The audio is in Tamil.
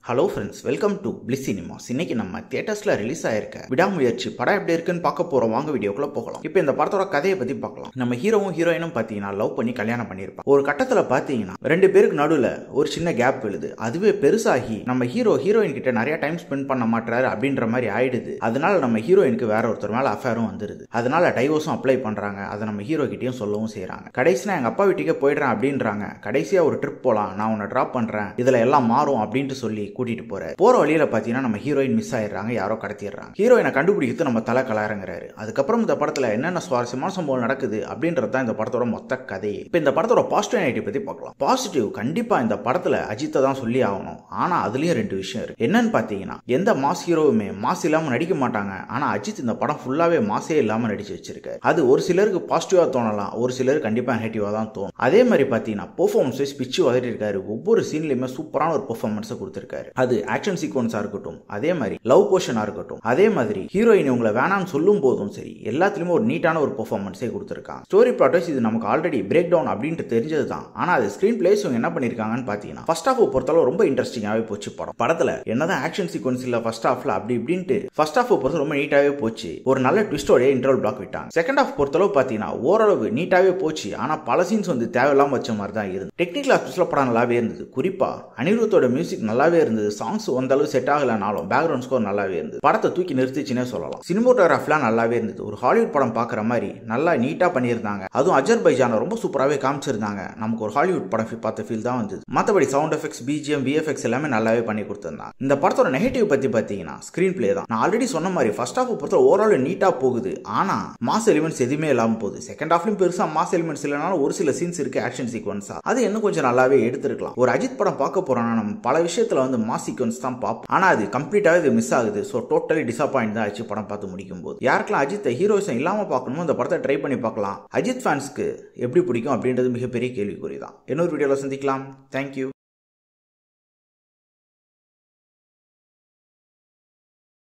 Hello friends, welcome to bliss cinemas. இன்னைக்கு நம்ம தியேட்டர்ஸ்ல ரிலீஸ் ஆயிருக்க விடாமுயற்சி படம் எப்படி இருக்குன்னு பார்க்க போறோம். வாங்க வீடியோக்குள்ள போகலாம். இப்போ இந்த படத்தோட கதையை பத்தி பார்க்கலாம். நம்ம ஹீரோவும் ஹீரோயினும் பாத்தீங்கன்னா லவ் பண்ணி கல்யாணம் பண்ணிருப்பாங்க. ஒரு கட்டத்துல பாத்தீங்கன்னா ரெண்டு பேருக்கு நடுவுல ஒரு சின்ன கேப் விழுது. அதுவே பெருசாகி நம்ம ஹீரோயின் கிட்ட நிறைய டைம் ஸ்பெண்ட் பண்ண மாட்டாரு அப்படின்ற மாதிரி ஆயிடுது. அதனால நம்ம ஹீரோயினுக்கு வேற ஒருத்தர் மேல அஃபேரும் வந்துருது. அதனால டைவோர்ஸும் அப்ளை பண்றாங்க. அதை நம்ம ஹீரோ கிட்டயும் சொல்லவும் செய்யறாங்க. கடைசியா எங்க அப்பா வீட்டுக்கே போயிடுறேன் அப்படின்றாங்க. கடைசியா ஒரு ட்ரிப் போலாம், நான் உன்னை டிராப் பண்றேன், இதுல எல்லாம் மாறும் அப்படின்ட்டு சொல்லி கூட்டிட்டு போற வழியில பாத்தீங்கன்னா நம்ம ஹீரோயின் மிஸ் ஆயிடுறாங்க. யாரோ கடத்திடுறாங்க. ஹீரோயினை கண்டுபிடிக்கிறது நம்ம தலை கலாரங்கிறாரு. அதுக்கப்புறம் இந்த படத்துல என்னென்ன சுவாரஸ்யமான சம்பவம் நடக்குது அப்படின்றது தான் இந்த படத்தோட மொத்த கதையே. இப்ப இந்த படத்தோட பாசிட்டிவ் பத்தி பார்க்கலாம். பாசிட்டிவ் கண்டிப்பா இந்த படத்துல அஜித்தை தான் சொல்லி ஆகணும். ஆனா அதுலயும் ரெண்டு விஷயம் இருக்கு. என்னன்னு பாத்தீங்கன்னா எந்த மாஸ் ஹீரோவுமே மாஸ் இல்லாம நடிக்க மாட்டாங்க. ஆனா அஜித் இந்த படம் ஃபுல்லாவே மாசே இல்லாம நடிச்சு வச்சிருக்காரு. அது ஒரு சிலருக்கு பாசிட்டிவா தோணலாம், ஒரு சிலருக்கு கண்டிப்பா நெகட்டிவா தான் தோணும். அதே மாதிரி பாத்தீங்கன்னா பெர்ஃபார்மன்ஸ் பிச்சு வதட்டி இருக்காரு. ஒவ்வொரு சீன்லயுமே சூப்பரான ஒரு பெர்ஃபார்மன்ஸ் கொடுத்திருக்காரு. அது ஆக்ஷன் சீக்வன்ஸா இருக்கட்டும், அதே மாதிரி லவ் போர்ஷனா இருக்கட்டும், அதே மாதிரி ஹீரோயின் உங்களை வேணாம்னு சொல்லும் போதும் சரி, எல்லாத்துலயுமே ஒரு நீட்டான ஒரு பெர்ஃபார்மன்ஸே கொடுத்திருக்காங்க. ஸ்டோரி பிளாட் வைஸ் இது நமக்கு ஆல்ரெடி பிரேக் டவுன் அப்படின்ட்டு தெரிஞ்சது தான். ஆனா அது ஸ்கிரீன் பிளேஸ் என்ன பண்ணிருக்காங்கன்னு பாத்தீங்கன்னா ஃபர்ஸ்ட் ஹாஃப் பொறுத்தளவு ரொம்ப இன்ட்ரெஸ்டிங்காவே போச்சு. படத்துல என்னதான் ஆக்ஷன் சீக்வன்ஸ் இல்ல ஃபர்ஸ்ட் ஹாஃப்ல அப்படி இப்படின்ட்டு ஃபர்ஸ்ட் ஹாஃப் பொறுத்த ரொம்ப நீட்டாவே போச்சு. ஒரு நல்ல ட்விஸ்டோட இன்டர்வல் பிளாக் விட்டாங்க. செகண்ட் ஹாஃப் பொறுத்தளவு பாத்தீங்கன்னா ஓரளவு நீட்டாவே போச்சு. ஆனா பல சீன்ஸ் வந்து தேவையில்லாம வச்ச மாதிரி தான் இருந்து. டெக்னிக்கல் ஆஸ்பெக்ட்ஸ்ல படம் நல்லாவே இருந்தது. குறிப்பா அனிருத்தோட மியூசிக் நல்லாவே இருந்தது. சாங்ஸ் வந்த அளவு செட் ஆகலனாலும் பேக்ரவுண்ட் ஸ்கோர் நல்லாவே இருந்தது. படத்தை தூக்கி நிறுத்திச்சுன்னே சொல்லலாம். சினிமோட்டோகிராஃபிலாம் நல்லாவே இருந்தது. ஒரு ஹாலிவுட் படம் பாக்குற மாதிரி நல்லா நீட்டா பண்ணியிருந்தாங்க. அதுவும் அஜர்பைஜான ரொம்ப சூப்பராகவே காமிச்சிருந்தாங்க. நமக்கு ஒரு ஹாலிவுட் படம் பார்த்த ஃபீல் தான் வந்தது. மற்றபடி சவுண்ட் எஃபெக்ட்ஸ், பிஜிஎம், விஎஃப்எக்ஸ் எல்லாமே நல்லாவே பண்ணி கொடுத்திருந்தாங்க. இந்த படத்தோட நெகட்டிவ் பத்தி பாத்தீங்கன்னா ஸ்கிரீன் பிளே தான். நான் ஆல்ரெடி சொன்ன மாதிரி ஃபர்ஸ்ட் ஹாஃப் பொறுத்த ஓவரால் நீட்டா போகுது. ஆனா மாஸ் எலிமெண்ட்ஸ் எதுவுமே இல்லாம போகுது. செகண்ட் ஹாஃப்லயும் பெருசா மாஸ் எலிமெண்ட்ஸ் இல்லைனாலும் ஒரு சில சீன்ஸ் இருக்கு ஆக்ஷன் சீக்வன்ஸா. அது இன்னும் கொஞ்சம் நல்லாவே எடுத்திருக்கலாம். ஒரு அஜித் படம் பார்க்க போறோம்னா நம்ம பல விஷயத்துல வந்து மாஸ் சீக்வன்ஸ் தான் பார்ப்போம். ஆனா அது கம்ப்ளீட்டாவே இது மிஸ் ஆகுது. ஸோ டோட்டலி டிசப்பாயிண்ட் தான் ஆச்சு படம் பார்த்து முடிக்கும் போது. யாருக்கெல்லாம் அஜித் ஹீரோயிசம் இல்லாம பார்க்கணுமோ இந்த படத்தை ட்ரை பண்ணி பார்க்கலாம். அஜித் ஃபேன்ஸ்க்கு எப்படி பிடிக்கும் அப்படின்றது மிகப்பெரிய கேள்விக்குறி தான். இன்னொரு வீடியோல சந்திக்கலாம். தேங்க்யூ.